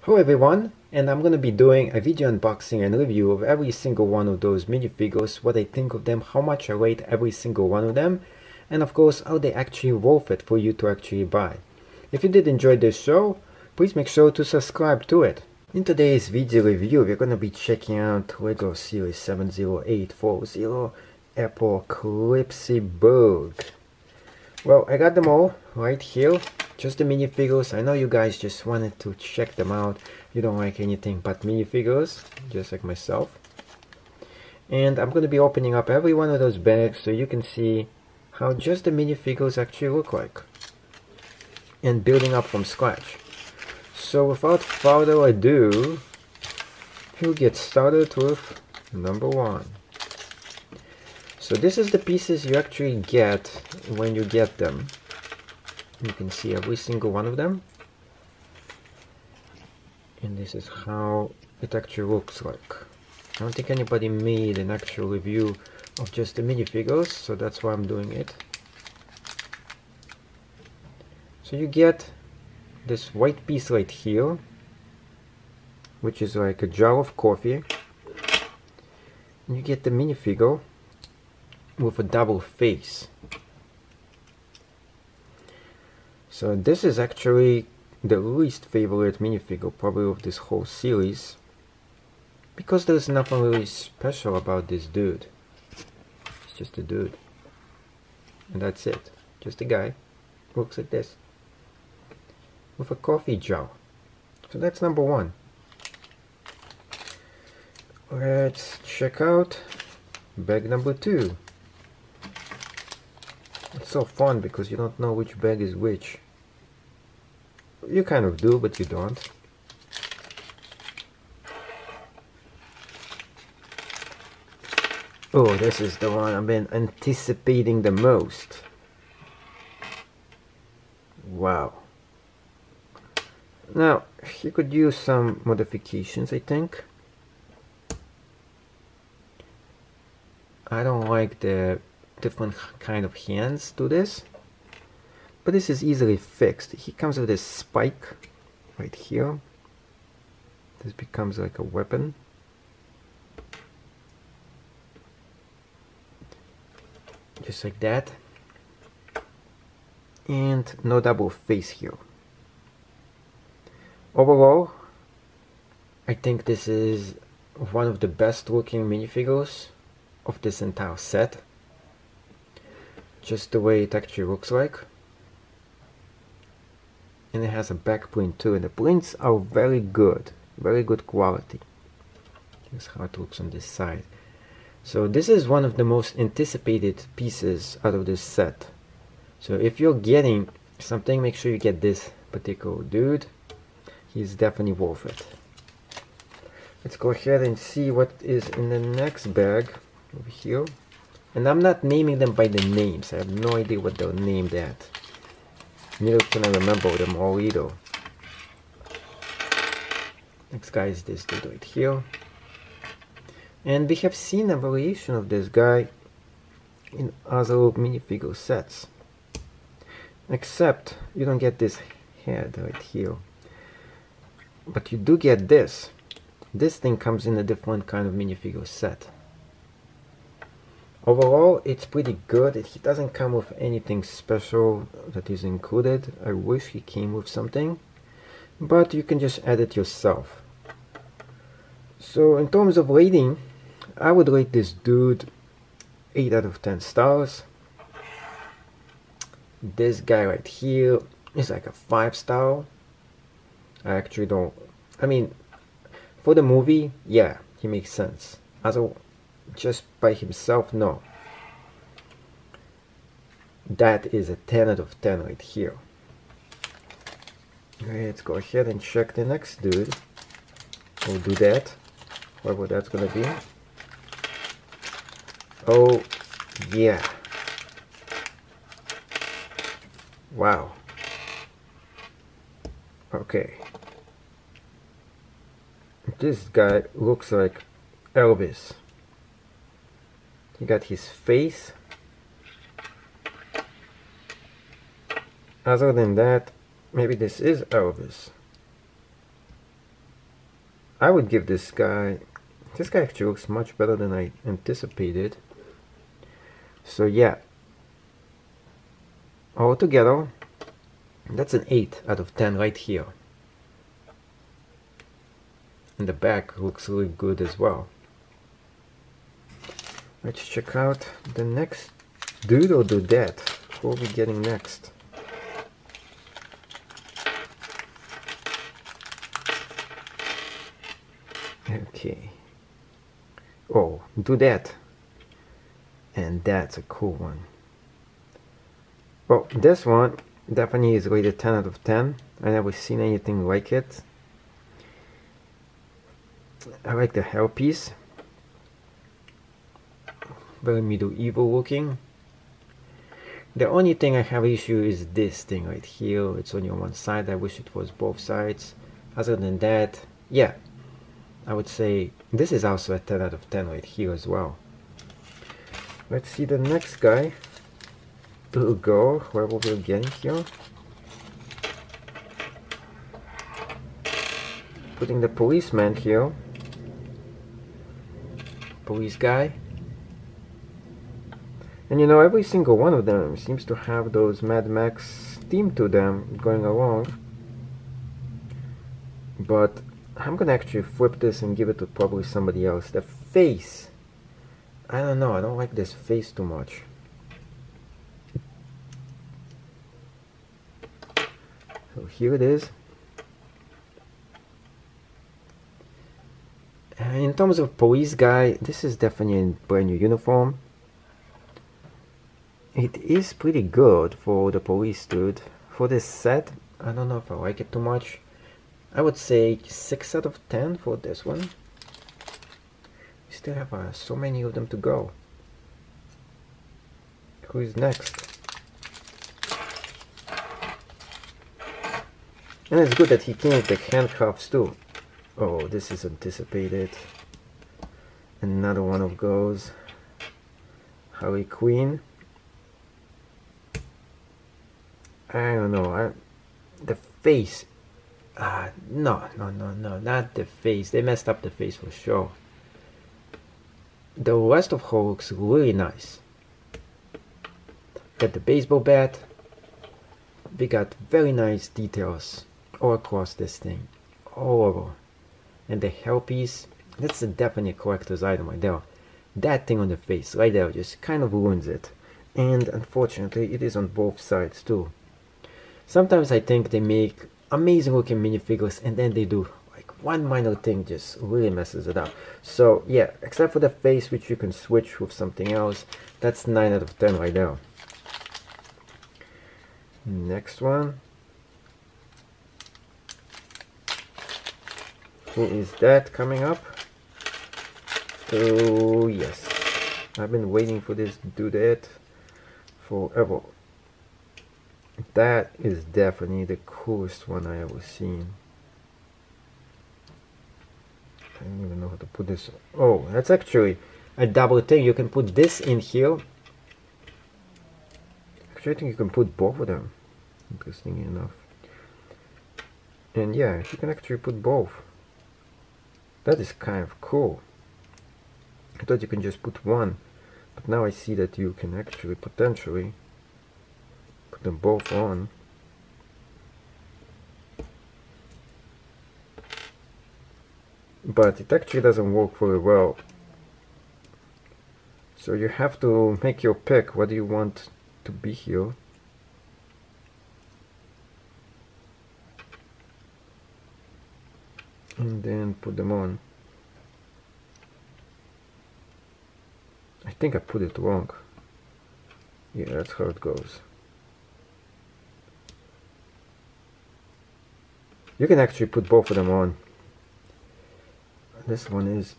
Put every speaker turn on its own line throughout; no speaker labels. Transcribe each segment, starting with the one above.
Hello everyone, and I'm going to be doing a video unboxing and review of every single one of those minifigures, what I think of them, how much I rate every single one of them, and of course how they actually worth it for you to actually buy. If you did enjoy this show, please make sure to subscribe to it. In today's video review, we're going to be checking out LEGO Series 70840 Apocalypseburg. Well, I got them all right here. Just the minifigures. I know you guys just wanted to check them out. You don't like anything but minifigures, just like myself. And I'm going to be opening up every one of those bags so you can see how just the minifigures actually look like. And building up from scratch. So without further ado, we'll get started with number one. So this is the pieces you actually get when you get them. You can see every single one of them. And this is how it actually looks like. I don't think anybody made an actual review of just the minifigures, so that's why I'm doing it. So you get this white piece right here, which is like a jar of coffee. And you get the minifigure with a double face. So this is actually the least favorite minifigure probably of this whole series, because there's nothing really special about this dude. It's just a dude, and that's it. Just a guy. Looks like this with a coffee jar. So that's number one. Let's check out bag number two. It's so fun because you don't know which bag is which. You kind of do, but you don't. Oh, this is the one I've been anticipating the most. Wow. Now, you could use some modifications, I think. I don't like the different kind of hands to this, but this is easily fixed. He comes with this spike right here. This becomes like a weapon. Just like that. And no double face here. Overall, I think this is one of the best looking minifigures of this entire set. Just the way it actually looks like. And it has a back print too, and the prints are very good quality. Here's how it looks on this side. So this is one of the most anticipated pieces out of this set. So if you're getting something, make sure you get this particular dude. He's definitely worth it. Let's go ahead and see what is in the next bag over here. And I'm not naming them by the names. I have no idea what they're named at. Neither can I remember them all either. Next guy is this dude right here. And we have seen a variation of this guy in other minifigure sets. Except you don't get this head right here. But you do get this. This thing comes in a different kind of minifigure set. Overall, it's pretty good. He doesn't come with anything special that is included. I wish he came with something, but you can just add it yourself. So in terms of rating, I would rate this dude 8 out of 10 stars. This guy right here is like a 5-star. I actually don't, I mean, for the movie, yeah, he makes sense. Just by himself, no. That is a 10 out of 10 right here. Okay, let's go ahead and check the next dude. We'll do that, whatever that's gonna be. Oh yeah, wow. Okay, this guy looks like Elvis. You got his face. Other than that, maybe this is Elvis. I would give this guy actually looks much better than I anticipated. So yeah, altogether that's an 8 out of 10 right here. And the back looks really good as well. Let's check out the next dude or dudette. What are we getting next? Okay. Oh, dudette. And that's a cool one. Well, this one definitely is rated 10 out of 10. I never seen anything like it. I like the hairpiece. Very medieval looking. The only thing I have issue is this thing right here. It's only on one side. I wish it was both sides. Other than that, yeah, I would say this is also a 10 out of 10 right here as well. Let's see the next guy. Little girl, whoever we're getting here. Putting the policeman here. Police guy. And you know, every single one of them seems to have those Mad Max theme to them going along. But I'm gonna actually flip this and give it to probably somebody else. The face. I don't know, I don't like this face too much. So here it is. And in terms of police guy, this is definitely a brand new uniform. It is pretty good for the police dude. For this set, I don't know if I like it too much. I would say 6 out of 10 for this one. We still have so many of them to go. Who is next? And it's good that he came with the handcuffs too. Oh, this is anticipated. Another one of those. Harley Quinn. I don't know. The face. No, not the face. They messed up the face for sure. The rest of her looks really nice. Got the baseball bat. We got very nice details all across this thing. All over. And the hairpiece. That's a definite collector's item right there. That thing on the face right there just kind of ruins it. And unfortunately, it is on both sides too. Sometimes I think they make amazing looking minifigures and then they do like one minor thing just really messes it up. So yeah, except for the face, which you can switch with something else, that's 9 out of 10 right there. Next one. Who is that coming up? Oh yes, I've been waiting for this to do that forever. That is definitely the coolest one I ever seen. I don't even know how to put this. Oh, that's actually a double thing. You can put this in here. Actually, I think you can put both of them. Interesting enough. And yeah, you can actually put both. That is kind of cool. I thought you can just put one, but now I see that you can actually potentially put them both on. But it actually doesn't work very well. So you have to make your pick. What do you want to be here? And then put them on. I think I put it wrong. Yeah, that's how it goes. You can actually put both of them on. This one is...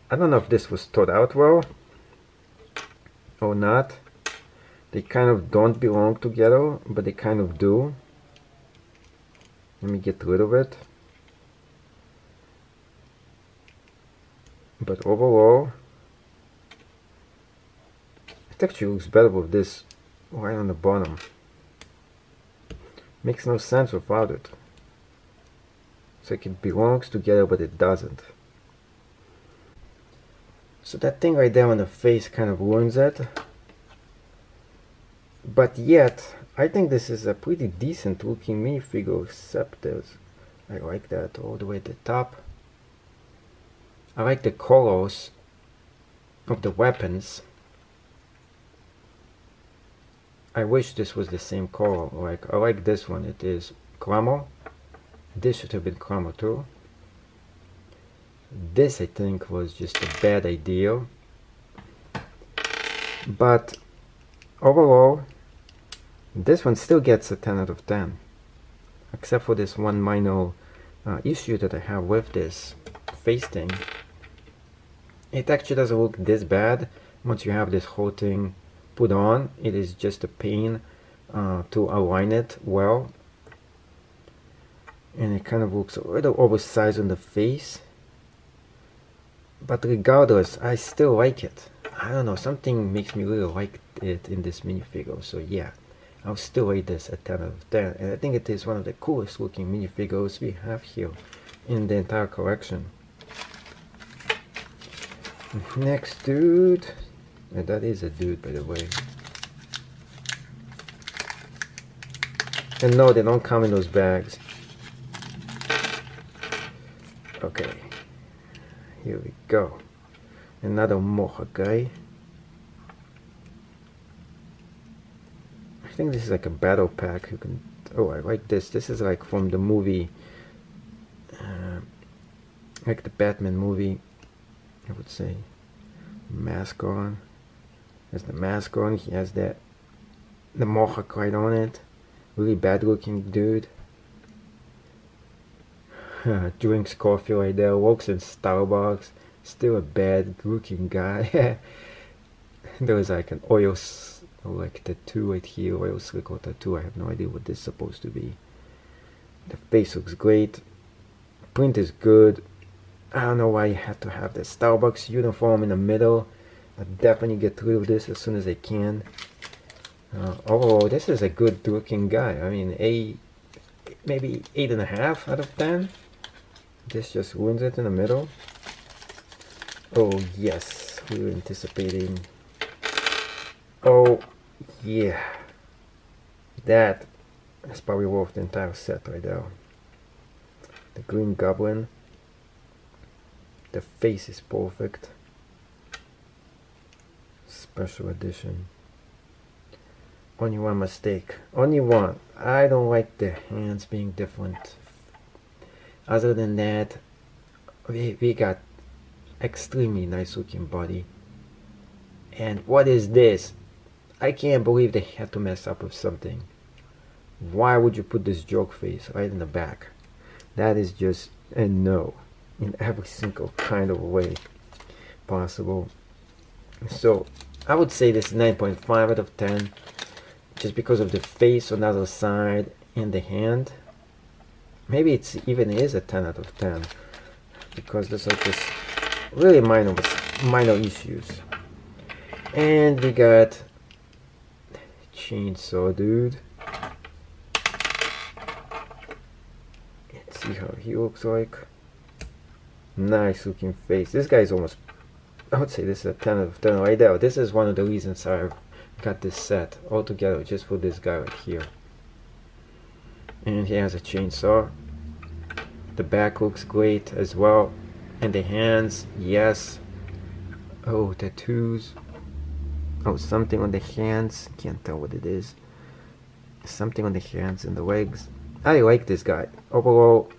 I don't know if this was thought out well or not. They kind of don't belong together, but they kind of do. Let me get rid of it. But overall, it actually looks better with this right on the bottom. Makes no sense without it. It's like it belongs together, but it doesn't. So that thing right there on the face kind of ruins it. But yet, I think this is a pretty decent looking minifigure, except I like that all the way at the top. I like the colors of the weapons. I wish this was the same color. Like, I like this one. It is caramel. This should have been caramel too. This, I think, was just a bad idea. But overall, this one still gets a 10 out of 10. Except for this one minor issue that I have with this face thing. It actually doesn't look this bad once you have this whole thing put on. It is just a pain to align it well. And it kind of looks a little oversized on the face. But regardless, I still like it. I don't know, something makes me really like it in this minifigure. So yeah, I'll still rate this a 10 out of 10. And I think it is one of the coolest looking minifigures we have here in the entire collection. Next dude. And that is a dude, by the way. And no, they don't come in those bags. Okay. Here we go. Another mocha guy. I think this is like a battle pack. You can. Oh, I like this. This is like from the movie, like the Batman movie. I would say. Mask on. Has the mask on. He has the mohawk right on it. Really bad looking dude. Drinks coffee right there. Works in Starbucks. Still a bad looking guy. There was like an oil like tattoo right here. Oil slick or tattoo. I have no idea what this is supposed to be. The face looks great. Print is good. I don't know why you had to have the Starbucks uniform in the middle. I'll definitely get rid of this as soon as I can. Oh, this is a good looking guy. I mean, maybe 8.5 out of 10. This just ruins it in the middle. Oh yes, we were anticipating. Oh yeah, that is probably worth the entire set right there. The green goblin. The face is perfect. Special edition. Only one mistake. Only one. I don't like the hands being different. Other than that, we got extremely nice looking body. And what is this? I can't believe they had to mess up with something. Why would you put this joke face right in the back? That is just a no. In every single kind of way possible. So I would say this is 9.5 out of 10, just because of the face on the other side and the hand. Maybe it's even is a 10 out of 10, because there's like this really minor issues. And we got chainsaw dude. Let's see how he looks like. Nice looking face. This guy is almost, I would say this is a 10 out of 10 right there. This is one of the reasons I got this set altogether, just for this guy right here. And he has a chainsaw. The back looks great as well. And the hands, yes. Oh, tattoos. Oh, something on the hands. Can't tell what it is. Something on the hands and the legs. I like this guy. Overall,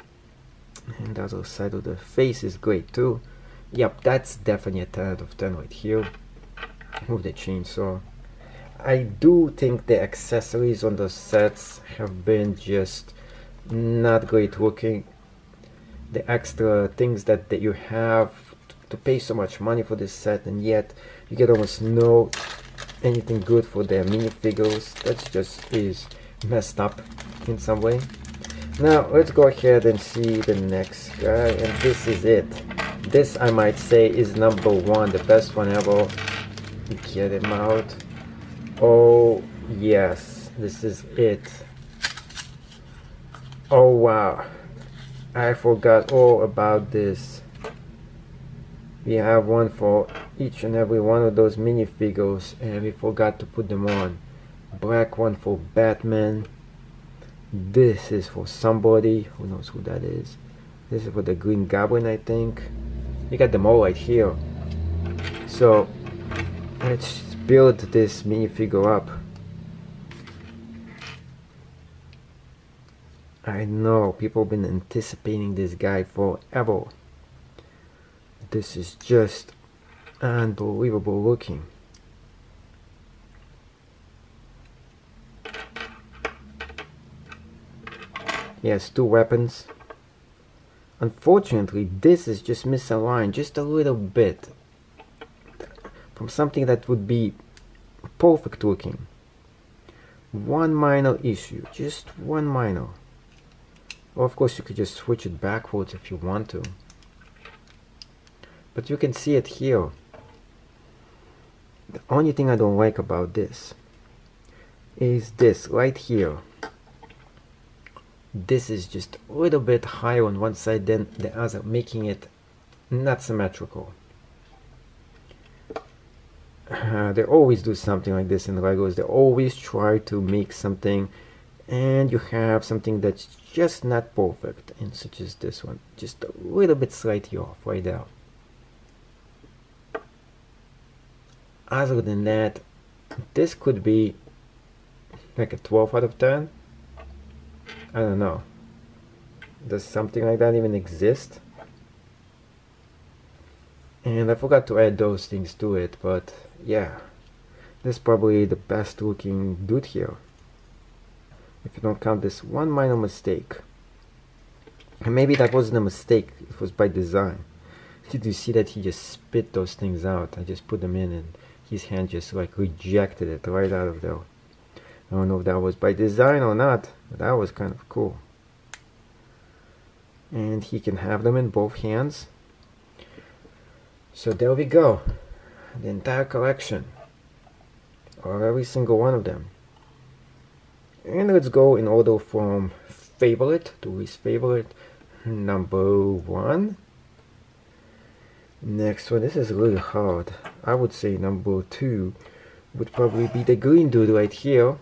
and the other side of the face is great too. Yep, that's definitely a 10 out of 10 right here. With the chainsaw. I do think the accessories on the sets have been just not great looking. The extra things that you have to pay so much money for this set, and yet you get almost no anything good for the minifigures. That just is messed up in some way. Now let's go ahead and see the next guy, and this is it. This, I might say, is number one, the best one ever. Get him out. Oh yes, this is it. Oh wow, I forgot all about this. We have one for each and every one of those minifigures, and we forgot to put them on. Black one for Batman. This is for somebody, who knows who that is. This is for the Green Goblin, I think. You got them all right here. So let's build this minifigure up. I know people have been anticipating this guy forever. This is just unbelievable looking. He has two weapons. Unfortunately, this is just misaligned just a little bit from something that would be perfect looking. One minor issue, just one minor. Well, of course you could just switch it backwards if you want to. But you can see it here. The only thing I don't like about this is this right here. This is just a little bit higher on one side than the other, making it not symmetrical. They always do something like this in Legos. They always try to make something, and you have something that's just not perfect, and such as this one, just a little bit slightly off right there. Other than that, this could be like a 12 out of 10. I don't know. Does something like that even exist? And I forgot to add those things to it, but yeah, this is probably the best looking dude here, if you don't count this one minor mistake. And maybe that wasn't a mistake, it was by design. Did you see that he just spit those things out? I just put them in and his hand just like rejected it right out of there. I don't know if that was by design or not, but that was kind of cool. And he can have them in both hands. So there we go. The entire collection, or every single one of them. And let's go in order from favorite to least favorite. Number 1. Next one, this is really hard. I would say number 2 would probably be the green dude right here.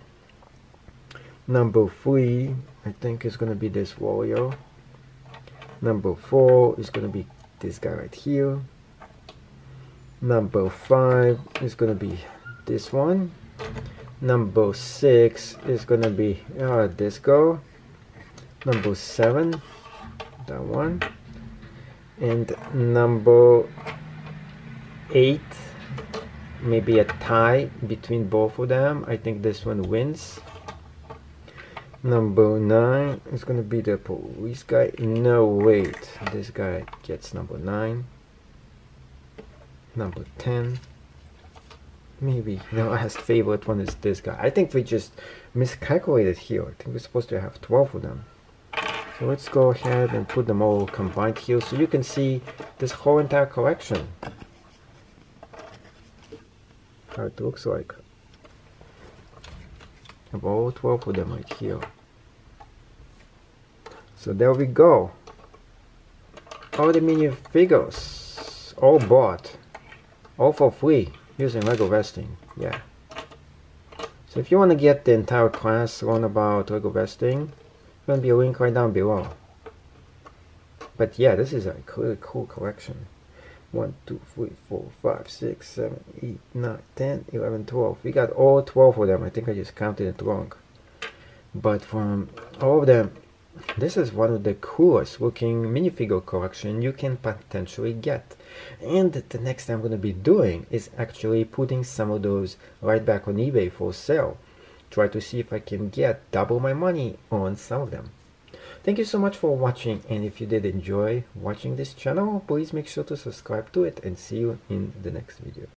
Number 3, I think, is gonna be this warrior. Number 4 is gonna be this guy right here. Number 5 is gonna be this one. Number 6 is gonna be this girl. Number 7, that one. And number 8, maybe a tie between both of them. I think this one wins. Number 9 is gonna be the police guy. No, wait, this guy gets number 9. Number 10. Maybe the last favorite one is this guy. I think we just miscalculated here. I think we're supposed to have 12 of them. So let's go ahead and put them all combined here so you can see this whole entire collection. How it looks like. Have all 12 of them right here. So there we go. All the minifigures, all bought, all for free using Legovesting. Yeah. So if you want to get the entire class, learn about Legovesting, there's going to be a link right down below. But yeah, this is a really cool collection. 1, 2, 3, 4, 5, 6, 7, 8, 9, 10, 11, 12. We got all 12 of them. I think I just counted it wrong. But from all of them, this is one of the coolest looking minifigure collection you can potentially get. And the next thing I'm going to be doing is actually putting some of those right back on eBay for sale. Try to see if I can get double my money on some of them. Thank you so much for watching, and if you did enjoy watching this channel, please make sure to subscribe to it, and see you in the next video.